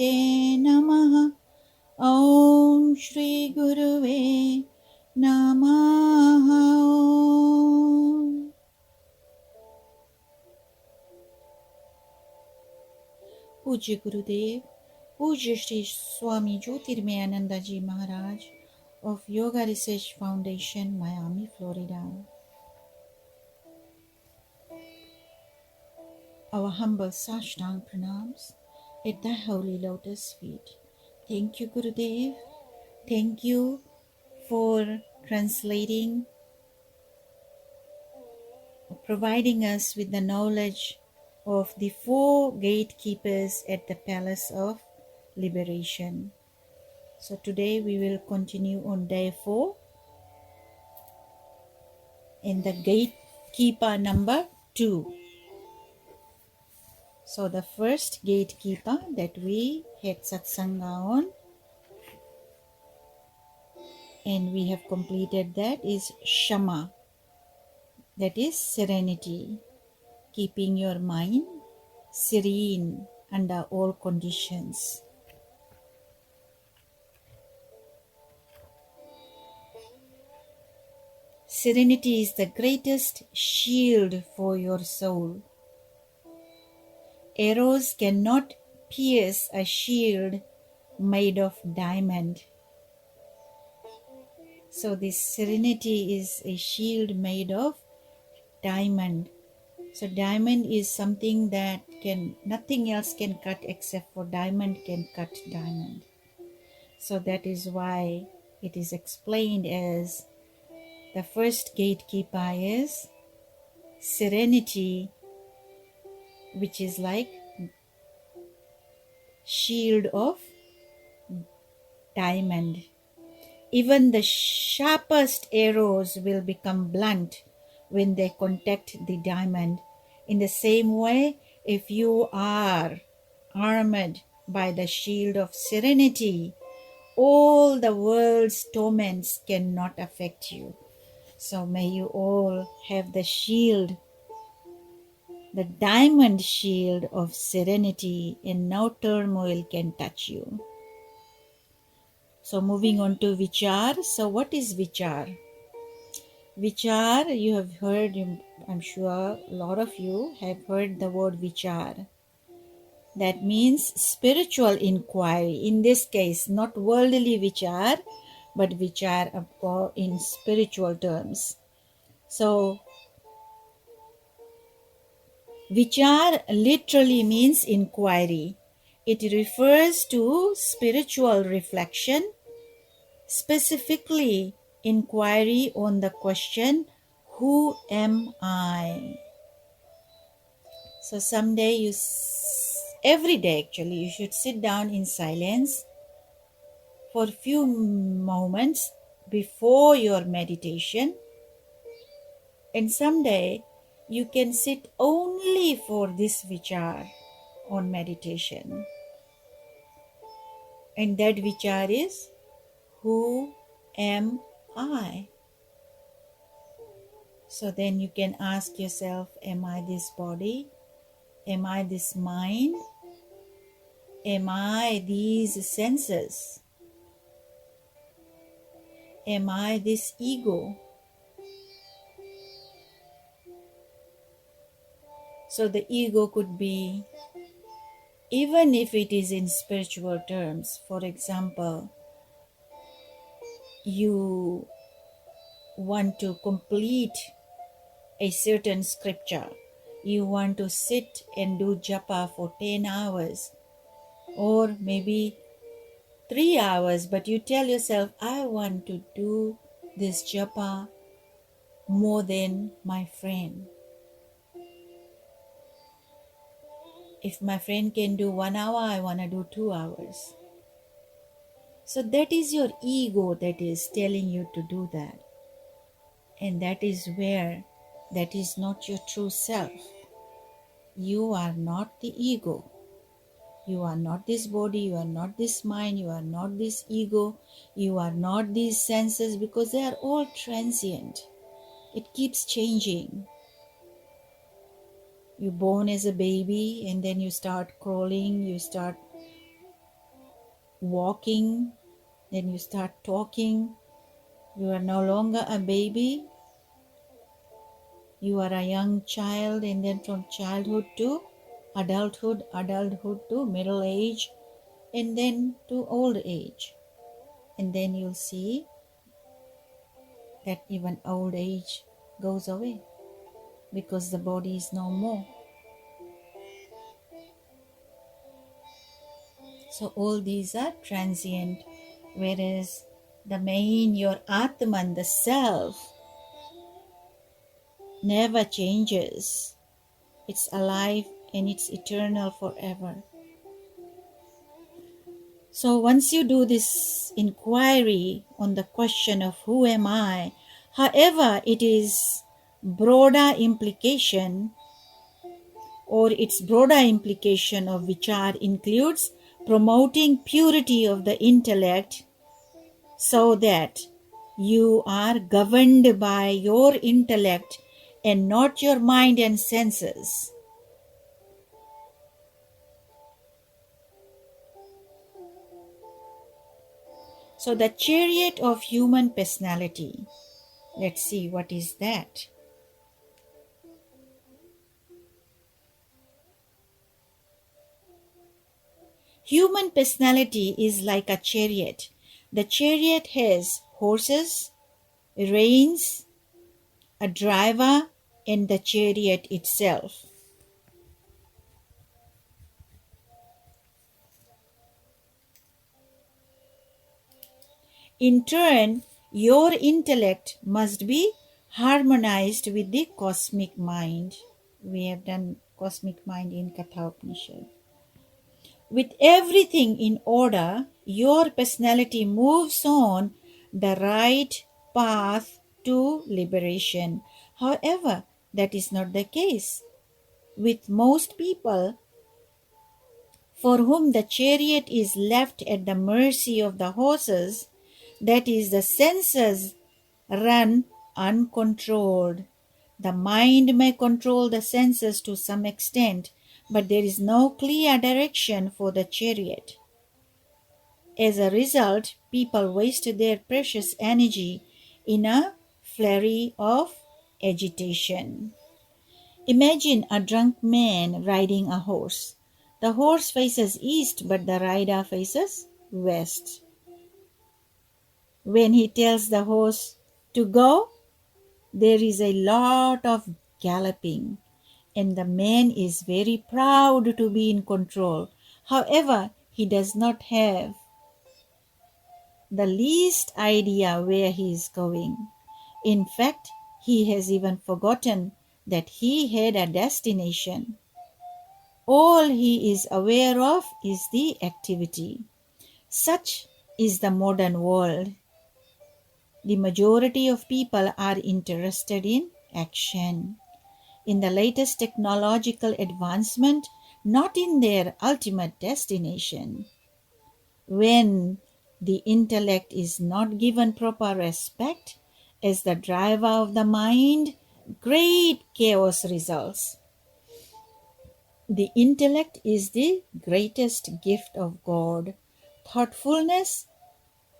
Namaha. Om Shri Guruve Namaha. Om. Pujya Gurudev, Pujya Shri Swami Jyotirmayananda Ji Maharaj of Yoga Research Foundation, Miami, Florida. Our humble Sashtang pranams at the holy lotus feet. Thank you, Gurudev. Thank you for translating, providing us with the knowledge of the 4 gatekeepers at the Palace of Liberation. So today we will continue on day 4 in the gatekeeper number 2. So the first gatekeeper that we had satsanga on and we have completed that is Shama, that is serenity, keeping your mind serene under all conditions. Serenity is the greatest shield for your soul. Arrows cannot pierce a shield made of diamond. So this serenity is a shield made of diamond. So diamond is something that nothing else can cut except for diamond can cut diamond. So that is why it is explained as the first gatekeeper is serenity, which is like shield of diamond. Even the sharpest arrows will become blunt when they contact the diamond. In the same way, if you are armored by the shield of serenity, all the world's torments cannot affect you. So may you all have the shield, the diamond shield of serenity, and no turmoil can touch you. So moving on to Vichar. So what is Vichar? Vichar, you have heard, I'm sure a lot of you have heard the word Vichar. That means spiritual inquiry. In this case, not worldly Vichar, but Vichar in spiritual terms. So Vichar literally means inquiry. It refers to spiritual reflection, specifically inquiry on the question, who am I? So someday every day actually, you should sit down in silence for a few moments before your meditation. And someday you can sit only for this vichar on meditation. And that vichar is, who am I? So then you can ask yourself, am I this body? Am I this mind? Am I these senses? Am I this ego? So the ego could be, even if it is in spiritual terms, for example, you want to complete a certain scripture. You want to sit and do japa for 10 hours or maybe 3 hours, but you tell yourself, I want to do this japa more than my friend. If my friend can do 1 hour, I want to do 2 hours. So that is your ego that is telling you to do that. And that is where that is not your true self. You are not the ego. You are not this body, you are not this mind, you are not this ego, you are not these senses, because they are all transient. It keeps changing. You're born as a baby and then you start crawling, you start walking, then you start talking. You are no longer a baby. You are a young child, and then from childhood to adulthood, adulthood to middle age, and then to old age. And then you'll see that even old age goes away because the body is no more. So all these are transient, whereas the main, your Atman, the self, never changes. It's alive and it's eternal forever. So once you do this inquiry on the question of who am I, however it is broader implication, or its broader implication of Vichar includes promoting purity of the intellect so that you are governed by your intellect and not your mind and senses. So the chariot of human personality, let's see what is that. Human personality is like a chariot. The chariot has horses, reins, a driver, and the chariot itself. In turn, your intellect must be harmonized with the cosmic mind. We have done cosmic mind in Katha Upanishad. With everything in order, your personality moves on the right path to liberation. However, that is not the case with most people, for whom the chariot is left at the mercy of the horses, that is, the senses run uncontrolled. The mind may control the senses to some extent, but there is no clear direction for the chariot. As a result, people waste their precious energy in a flurry of agitation. Imagine a drunk man riding a horse. The horse faces east, but the rider faces west. When he tells the horse to go, there is a lot of galloping, and the man is very proud to be in control. However, he does not have the least idea where he is going. In fact, he has even forgotten that he had a destination. All he is aware of is the activity. Such is the modern world. The majority of people are interested in action, in the latest technological advancement, not in their ultimate destination. When the intellect is not given proper respect as the driver of the mind, great chaos results. The intellect is the greatest gift of God. Thoughtfulness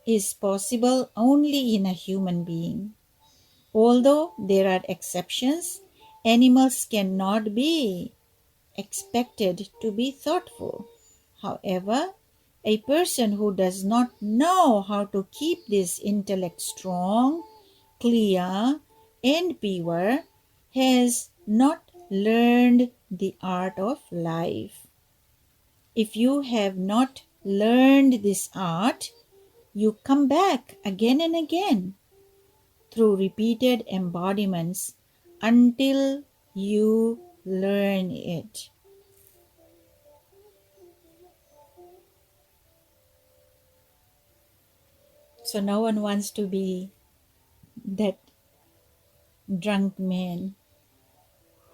is possible only in a human being. Although there are exceptions, animals cannot be expected to be thoughtful. However, a person who does not know how to keep this intellect strong, clear, and pure has not learned the art of life. If you have not learned this art, you come back again and again through repeated embodiments until you learn it. So no one wants to be that drunk man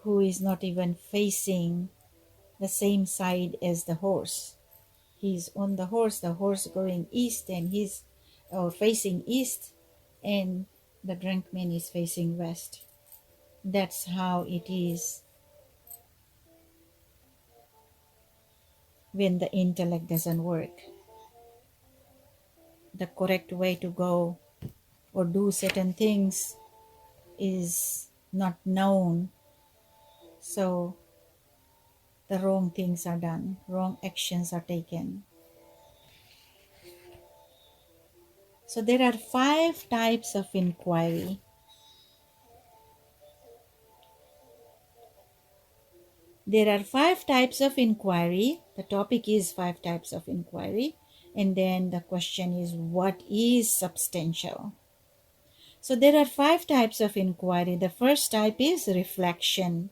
who is not even facing the same side as the horse. He's on the horse going east, and he's facing east, and the drunk man is facing west. That's how it is when the intellect doesn't work. the correct way to go or do certain things is not known. So the wrong things are done, wrong actions are taken. So there are 5 types of inquiry. There are 5 types of inquiry. The topic is 5 types of inquiry. And then the question is, what is substantial? So there are 5 types of inquiry. The first type is reflection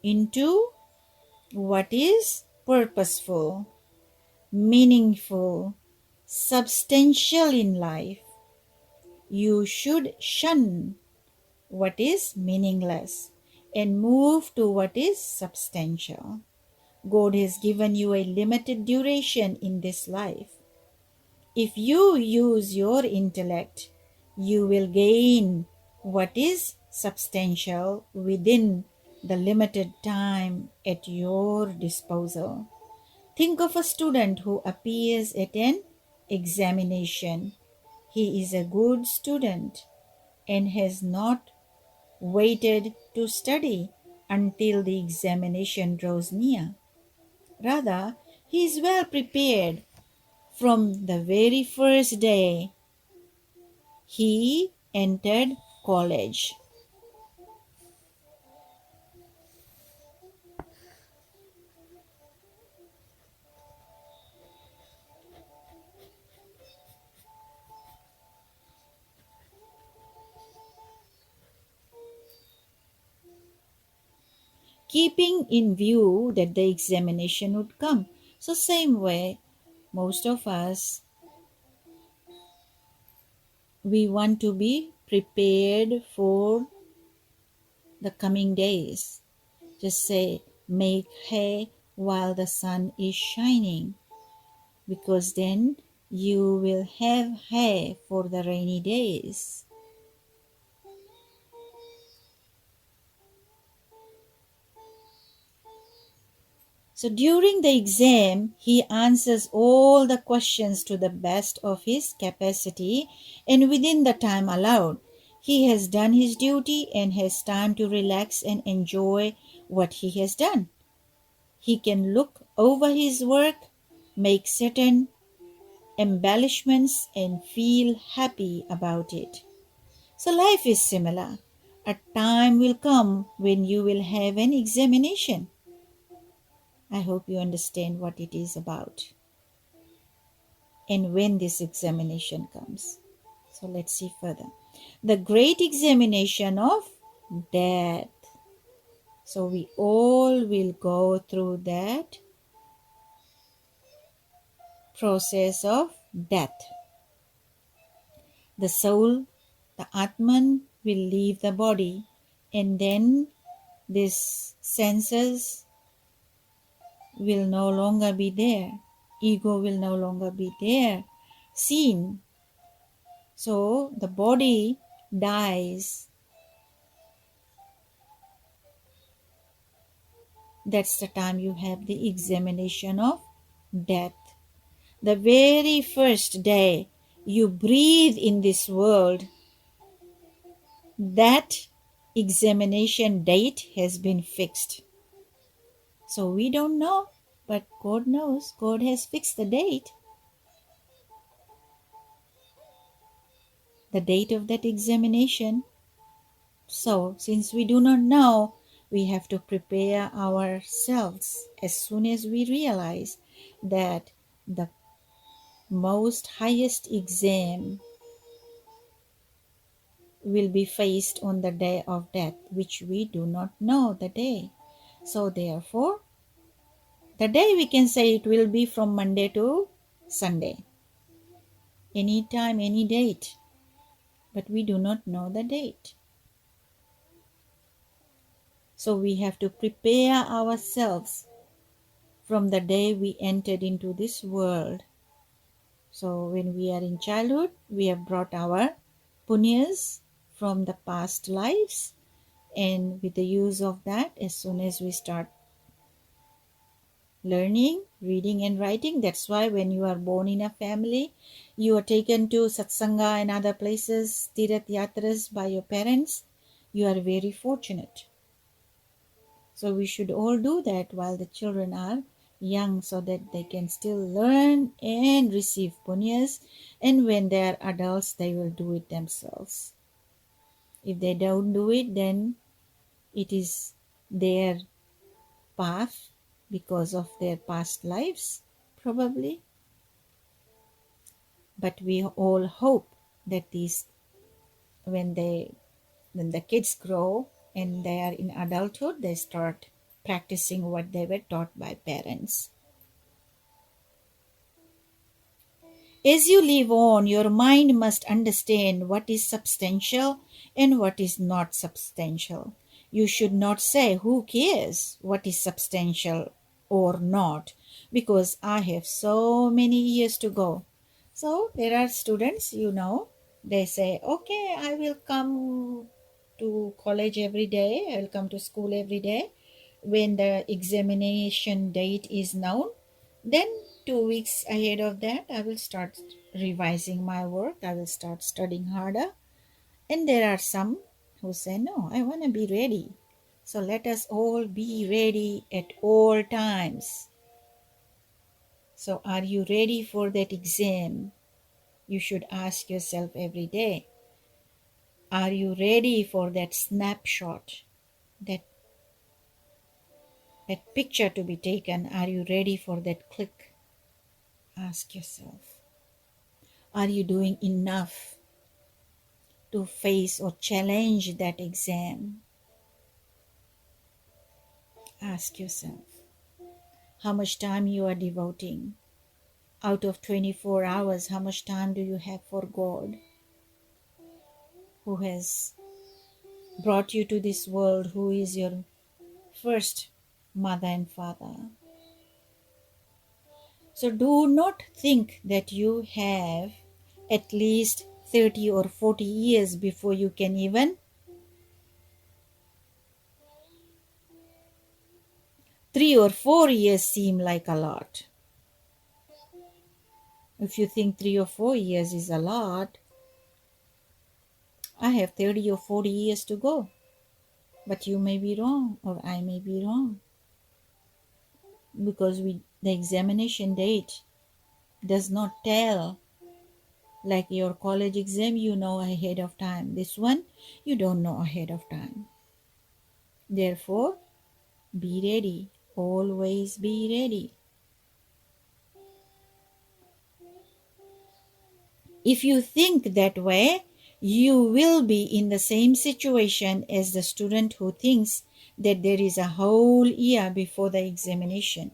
into what is purposeful, meaningful, substantial in life. You should shun what is meaningless and move to what is substantial. God has given you a limited duration in this life. If you use your intellect, you will gain what is substantial within the limited time at your disposal. Think of a student who appears at an examination. He is a good student and has not waited to study until the examination draws near. Rather, he is well prepared from the very first day he entered college. Keeping in view that the examination would come. So same way, most of us, we want to be prepared for the coming days. Just say, make hay while the sun is shining, because then you will have hay for the rainy days. So during the exam, he answers all the questions to the best of his capacity and within the time allowed. He has done his duty and has time to relax and enjoy what he has done. He can look over his work, make certain embellishments, and feel happy about it. So life is similar. A time will come when you will have an examination. I hope you understand what it is about and when this examination comes. So let's see further. The great examination of death. So we all will go through that process of death. The soul, the Atman, will leave the body, and then these senses will no longer be there. Ego will no longer be there, seen. So the body dies. That's the time you have the examination of death. The very first day you breathe in this world, that examination date has been fixed. So we don't know, but God knows. God has fixed the date of that examination. So since we do not know, we have to prepare ourselves as soon as we realize that the most highest exam will be faced on the day of death, which we do not know the day. So therefore, the day we can say it will be from Monday to Sunday. Anytime, any date. But we do not know the date. So we have to prepare ourselves from the day we entered into this world. So when we are in childhood, we have brought our punyas from the past lives, and with the use of that, as soon as we start learning, reading and writing. That's why when you are born in a family, you are taken to satsanga and other places, tirath yatras by your parents. You are very fortunate. So we should all do that while the children are young so that they can still learn and receive punyas. And when they are adults, they will do it themselves. If they don't do it, then it is their path because of their past lives, probably. But we all hope that these, when the kids grow and they are in adulthood, they start practicing what they were taught by parents. As you live on, your mind must understand what is substantial and what is not substantial. You should not say, who cares what is substantial or not, because I have so many years to go. So there are students, they say, okay, I will come to college every day, I will come to school every day. When the examination date is known, then 2 weeks ahead of that, I will start revising my work. I will start studying harder. And there are some who say, no, I want to be ready. So let us all be ready at all times. So are you ready for that exam? You should ask yourself every day. Are you ready for that snapshot, that picture to be taken? Are you ready for that click? Ask yourself. Are you doing enough to face or challenge that exam? Ask yourself how much time you are devoting. Out of 24 hours, how much time do you have for God, who has brought you to this world, who is your first mother and father? So do not think that you have at least 30 or 40 years before you can even. 3 or 4 years seem like a lot. If you think 3 or 4 years is a lot, I have 30 or 40 years to go. But you may be wrong, or I may be wrong. Because the examination date does not tell. Like your college exam, you know ahead of time. This one, you don't know ahead of time. Therefore, be ready. Always be ready. If you think that way, you will be in the same situation as the student who thinks that there is a whole year before the examination.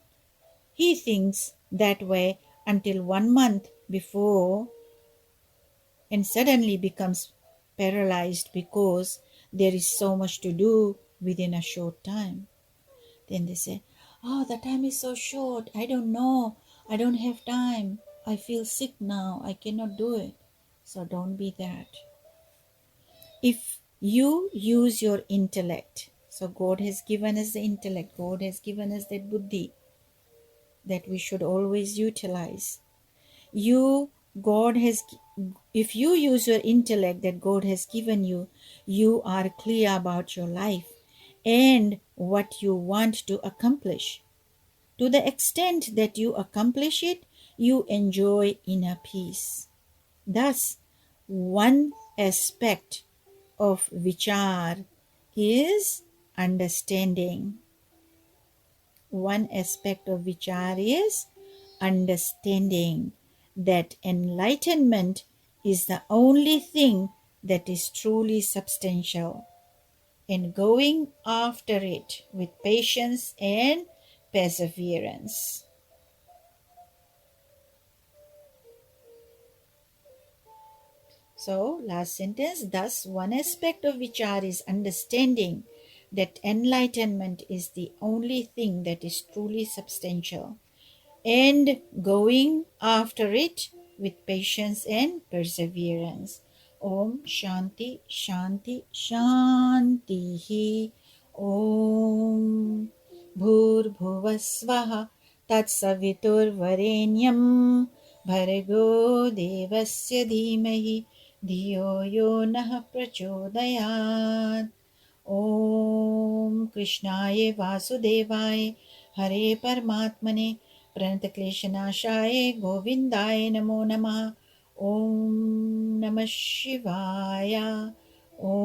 He thinks that way until 1 month before and suddenly becomes paralyzed because there is so much to do within a short time. Then they say, oh, the time is so short. I don't know. I don't have time. I feel sick now. I cannot do it. So don't be that. If you use your intellect, so God has given us the intellect, God has given us that buddhi that we should always utilize. If you use your intellect that God has given you, you are clear about your life and what you want to accomplish. To the extent that you accomplish it, you enjoy inner peace. Thus, one aspect of Vichar is understanding. One aspect of Vichar is understanding that enlightenment is the only thing that is truly substantial, and going after it with patience and perseverance. So, last sentence, thus one aspect of Vichar is understanding that enlightenment is the only thing that is truly substantial, and going after it with patience and perseverance. Om Shanti Shanti Shanti. Om Bhur Bhuvasvaha तत्सवितुर्वरेण्यं भर्गो देवस्य धीमहि धियो यो नः प्रचोदयात्। ॐ कृष्णाय वासुदेवाय हरे परमात्मने प्रणतक्लेशनाशाय गोविन्दाय नमो नमः। ॐ नमः शिवाय। ॐ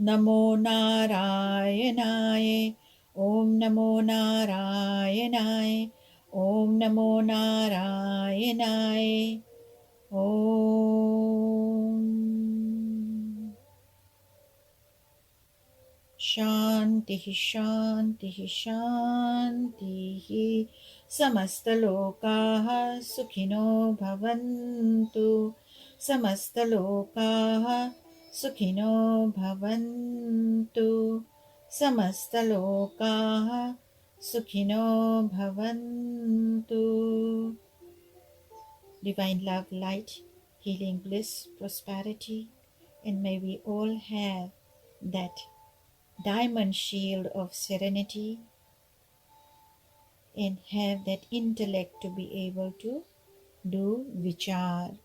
नमो नारायणाय। ॐ नमो नारायणाय। ॐ नमो नारायणाय। ॐ शान्तिः शान्तिः शान्तिः। समस्तलोकाः सुखिनो भवन्तु। समस्तलोकाः सुखिनो भवन्तु। समस्तलोकाः सुखिनो भवन्तु। Divine love, light, healing, bliss, prosperity, and may we all have that diamond shield of serenity and have that intellect to be able to do Vichar,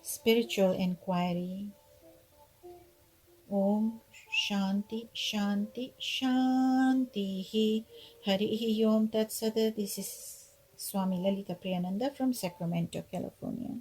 spiritual inquiry. Om Shanti Shanti Shanti. Hari Om Tat Sada. This is Swami Lalita Priyananda from Sacramento, California.